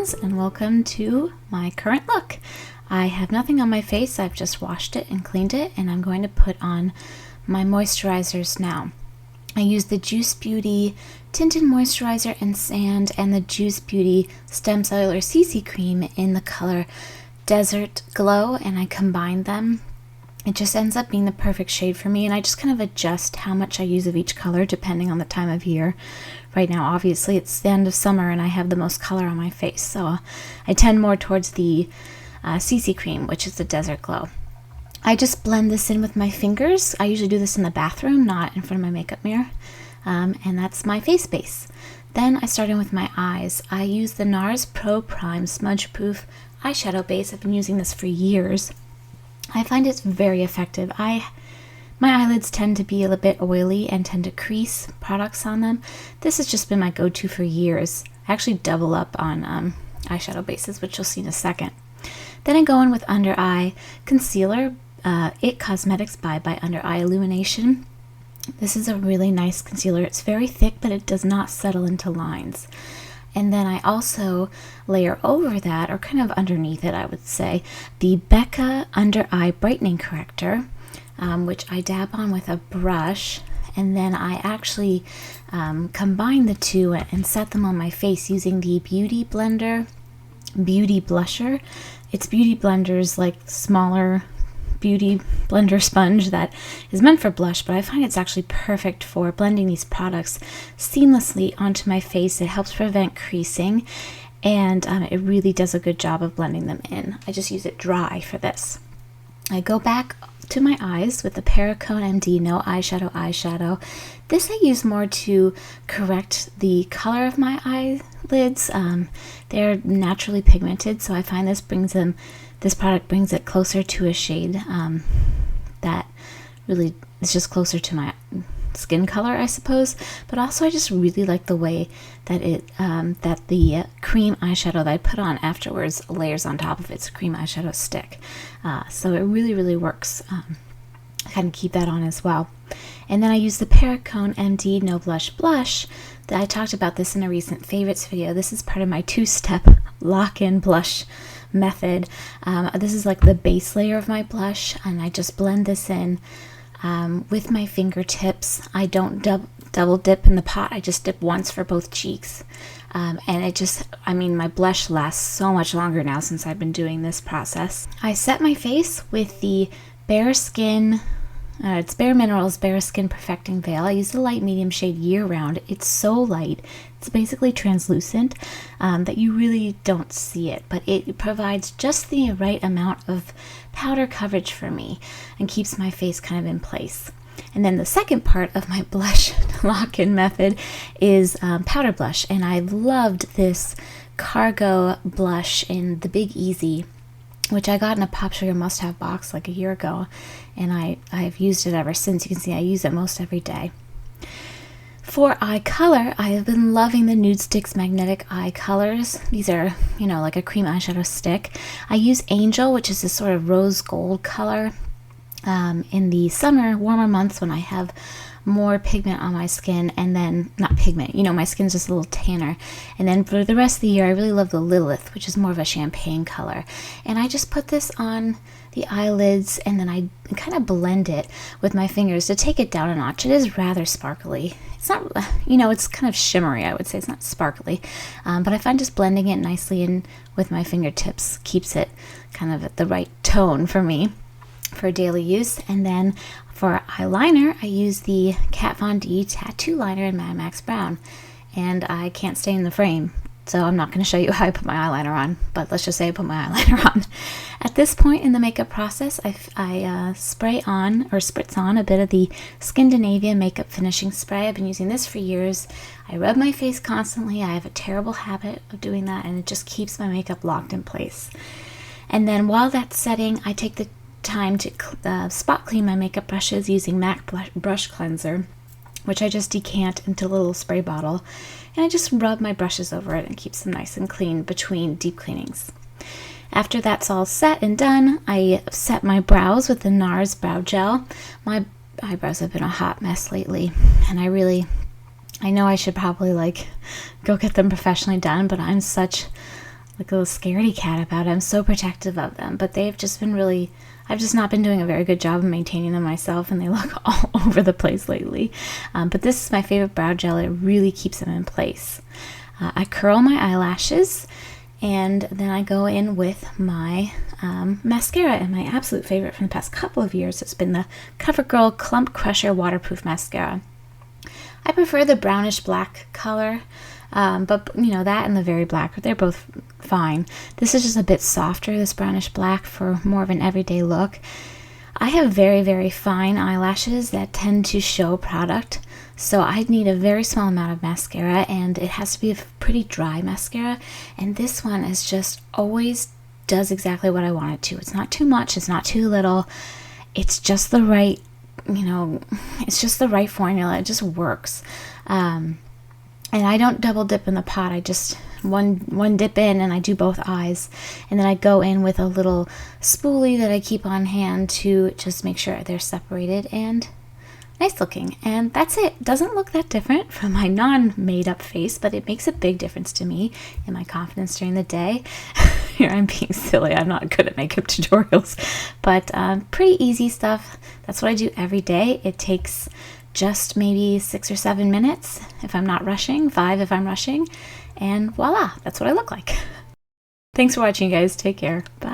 friends, and welcome to my current look. I have nothing on my face. I've just washed it and cleaned it, and I'm going to put on my moisturizers now. I use the Juice Beauty Tinted Moisturizer and Sand and the Juice Beauty Stem Cellular CC Cream in the color Desert Glow, and I combine them. It just ends up being the perfect shade for me, and I just kind of adjust how much I use of each color depending on the time of year. Right now, obviously, it's the end of summer and I have the most color on my face, so I tend more towards the CC Cream, which is the Desert Glow. I just blend this in with my fingers. I usually do this in the bathroom, not in front of my makeup mirror, and that's my face base. Then I start in with my eyes. I use the NARS Pro Prime Smudge Proof Eyeshadow Base. I've been using this for years. I find it's very effective. My eyelids tend to be a little bit oily and tend to crease products on them. This has just been my go-to for years. I actually double up on eyeshadow bases, which you'll see in a second. Then I go in with under eye concealer, It Cosmetics by Under Eye Illumination. This is a really nice concealer. It's very thick, but it does not settle into lines. And then I also layer over that, or kind of underneath it, I would say, the Becca Under Eye Brightening Corrector, which I dab on with a brush. And then I actually combine the two and set them on my face using the Beauty Blender Beauty Blusher. It's Beauty Blender's like smaller Beauty Blender sponge that is meant for blush, but I find it's actually perfect for blending these products seamlessly onto my face. It helps prevent creasing, and it really does a good job of blending them in. I just use it dry for this. I go back to my eyes with the Perricone MD No Eyeshadow. This I use more to correct the color of my eyelids. They're naturally pigmented, so I find this product brings it closer to a shade that really is just closer to my skin color, I suppose. But also I just really like the way that the cream eyeshadow that I put on afterwards layers on top of its cream eyeshadow stick. So it really works. I kind of keep that on as well. And then I use the Perricone MD No Blush Blush. I talked about this in a recent favorites video. This is part of my two-step lock-in blush method. This is like the base layer of my blush, and I just blend this in with my fingertips. I don't double dip in the pot. I just dip once for both cheeks. And my blush lasts so much longer now since I've been doing this process. I set my face with the Bare Skin, it's Bare Minerals Bare Skin Perfecting Veil. I use the light medium shade Year Round. It's so light. It's basically translucent that you really don't see it, but it provides just the right amount of powder coverage for me and keeps my face kind of in place. And then the second part of my blush lock-in method is powder blush, and I loved this Cargo blush in the Big Easy, which I got in a Pop Sugar must-have box like a year ago, and I've used it ever since. You can see I use it most every day. For eye color, I have been loving the Nude Sticks Magnetic Eye Colors. These are, like a cream eyeshadow stick. I use Angel, which is this sort of rose gold color. In the summer, warmer months when I have more pigment on my skin, and then, not pigment, my skin's just a little tanner. And then for the rest of the year, I really love the Lilith, which is more of a champagne color. And I just put this on the eyelids, and then I kind of blend it with my fingers to take it down a notch. It is rather sparkly. It's not, it's kind of shimmery, I would say. It's not sparkly. But I find just blending it nicely in with my fingertips keeps it kind of at the right tone for me for daily use. And then for eyeliner, I use the Kat Von D Tattoo Liner in Mad Max Brown. And I can't stay in the frame, so I'm not going to show you how I put my eyeliner on, but let's just say I put my eyeliner on. At this point in the makeup process, I spray on, or spritz on, a bit of the Skindinavia Makeup Finishing Spray. I've been using this for years. I rub my face constantly. I have a terrible habit of doing that, and it just keeps my makeup locked in place. And then while that's setting, I take the time to spot clean my makeup brushes using MAC Brush Cleanser, which I just decant into a little spray bottle, and I just rub my brushes over it and keeps them nice and clean between deep cleanings. After that's all set and done, I set my brows with the NARS Brow Gel. My eyebrows have been a hot mess lately, and I know I should probably go get them professionally done, but I'm such like a little scaredy cat about it. I'm so protective of them, but they've just been really, I've just not been doing a very good job of maintaining them myself, and they look all over the place lately. But this is my favorite brow gel. It really keeps them in place. I curl my eyelashes, and then I go in with my mascara, and my absolute favorite from the past couple of years has been the CoverGirl Clump Crusher Waterproof Mascara. I prefer the brownish black color, but you know, that and the very black, they're both fine. This is just a bit softer, this brownish black, for more of an everyday look. I have very, very fine eyelashes that tend to show product, so I need a very small amount of mascara, and it has to be a pretty dry mascara, and this one is just always does exactly what I want it to. It's not too much, it's not too little, it's just the right, you know, it's just the right formula. It just works. And I don't double dip in the pot. I just one dip in, and I do both eyes, and then I go in with a little spoolie that I keep on hand to just make sure they're separated and nice looking. And that's it. It doesn't look that different from my non-made up face, but it makes a big difference to me in my confidence during the day. Here I'm being silly. I'm not good at makeup tutorials, but pretty easy stuff. That's what I do every day. It takes just maybe 6 or 7 minutes if I'm not rushing, 5 if I'm rushing, and voila, that's what I look like. Thanks for watching, guys. Take care. Bye.